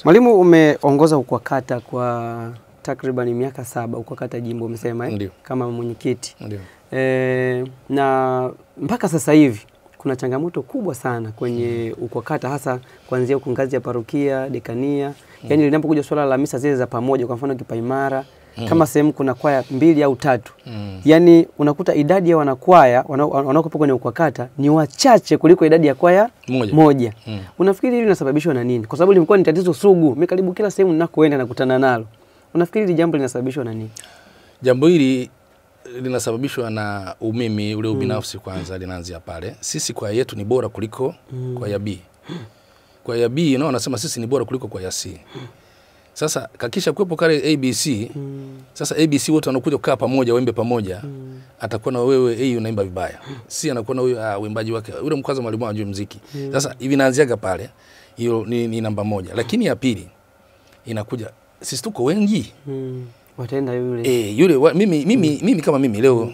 Mwalimu, umeongoza UKWAKATA kwa takriban miaka 7, UKWAKATA jimbo umesema kama mwenyekiti. Na mpaka sasa hivi kuna changamoto kubwa sana kwenye UKWAKATA, hasa kuanzia ngazi ya parokia, dekania. Yaani linapokuja swala la misa zile za pamoja, kwa mfano Kipaimara, kama sehemu kuna kwaya 2 au 3. Yaani unakuta idadi ya wanakwaya wanaokuwa kwenye UKWAKATA ni wachache kuliko idadi ya kwaya moja. Unafikiri hili linasababishwa na nini? Kwa sababu limekuwa ni tatizo sugu. Mimi karibu kila sehemu ninakoenda nakutana nalo. Unafikiri hili jambo linasababishwa na nini? Jambo hili linasababishwa na umimi ule ubinafsi kwanza, linaanzia pale. Sisi kwaya yetu ni bora kuliko kwaya B. Kwaya B wanasema sisi ni bora kuliko kwaya C. Sasa kakisha kuwepo kale ABC, sasa ABC wote wanakuja kukaa pamoja, waimbe pamoja, atakuwa na wewe A unaimba vibaya. C anakuwa na huyo uimbaji wake, yule mkazo mwalimu anajua muziki. Sasa hivi naanziaga pale, hiyo ni namba 1. Lakini ya pili inakuja sisi tuko wengi. Wataenda yule. Yule mimi kama mimi leo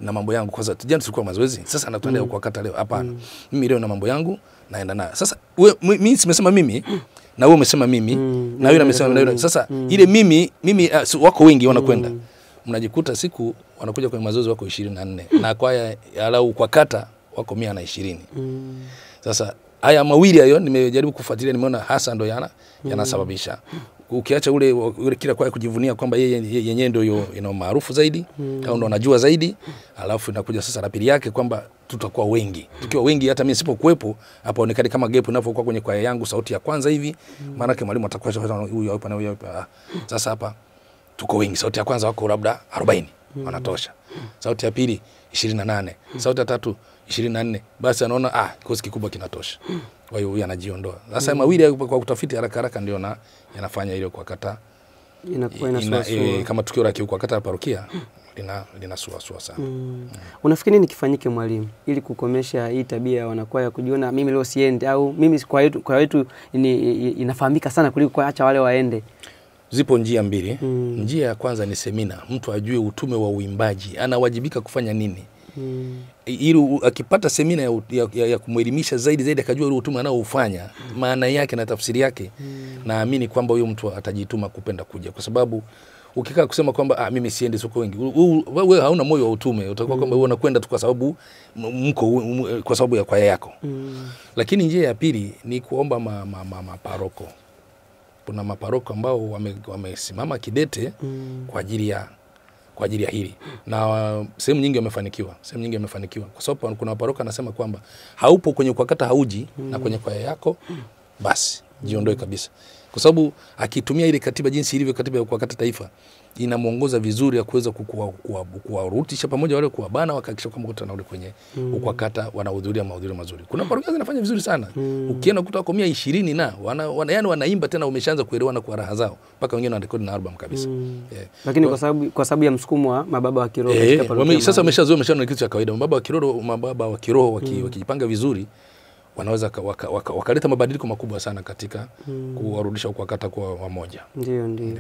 na mambo yangu, kwanza jana tulikuwa mazoezi, sasa natuendea UKWAKATA leo. Hapana. Mimi leo na mambo yangu naenda nayo. Sasa mimi simesema mimi na wewe umesema mimi na yule amesema na yule. Sasa ile mimi wako wengi wanakwenda. Mnajikuta siku wanakuja kwenye mazoezi wako 24 na kwaya ya UKWAKATA wako 120. Sasa haya mawili hayo nimejaribu kufuatilia, nimeona hasa ndo yanasababisha. Ukiacha ule kila kwaya kujivunia kwamba yeye ndio ina maarufu zaidi au ndo anajua zaidi, alafu inakuja sasa la pili yake kwamba tutakuwa wengi. Tukiwa wengi hata mimi sipokuepo hapa onekane kama gap inapokuwa kwenye kwaya yangu sauti ya kwanza hivi, maana yake mwalimu atakuwa huyu hapa na huyu hapa. Sasa hapa tuko wengi, sauti ya kwanza wako labda 40 wanatosha. Sauti ya pili 28, sauti ya tatu 24, basi anaona kikosi kikubwa kinatosha. Kwa hiyo huyu anajiondoa. Sasa mawili kwa kutafiti haraka ndio yanafanya ile UKWAKATA inakuwa kama tukio la UKWAKATA parokia linasuasua sana. Unafikiri nini kifanyike mwalimu ili kukomesha hii tabia ya wanakwaya kujiona mimi leo siende, au mimi kwa yetu inafahamika sana kuliko kuacha wale waende? Zipo njia mbili. Njia ya kwanza ni semina. Mtu ajue utume wa uimbaji, anawajibika kufanya nini. Ili akipata semina ya kumwelimisha zaidi akajua ile utume anaoufanya, maana yake na tafsiri yake, naamini kwamba huyo mtu atajituma kupenda kuja. Kwa sababu ukikaa kusema kwamba mimi siendi soko wengi, wewe hauna moyo wa utume. Utakuwa kwamba wewe unakwenda tu kwa sababu kwa sababu ya kwaya yako. Lakini njia ya pili ni kuomba maparoko. Kuna maparoko ambao wamesimama kidete kwa ajili ya hili. Na sehemu nyingi wamefanikiwa. Kwa sababu kuna maparoko anasema kwamba haupo kwenye UKWAKATA hauji na kwenye kwaya yako, basi jiondoe kabisa. Kwa sababu akitumia ile katiba jinsi ilivyo, katiba ya UKWAKATA taifa inamuongoza vizuri ya kuweza kuwarutisha pamoja wale, kuwabana, wakahakikisha kwamba wote wanarudi kwenye UKWAKATA, wanahudhuria mahudhurio mazuri. Kuna parokia zinafanya vizuri sana. Ukienda kutoka kwa 120 na yani wanaimba tena, wameshaanza kuelewana kwa raha zao, mpaka wengine wanarekodi na album kabisa. Lakini kwa sababu ya msukumo wa mababa wa kiroho katika parokia, sasa wameshazoea kitu cha kawaida. Mababa wa kiroho wakijipanga vizuri, wanaweza wakaleta mabadiliko makubwa sana katika kuwarudisha UKWAKATA kwa wamoja. Ndio.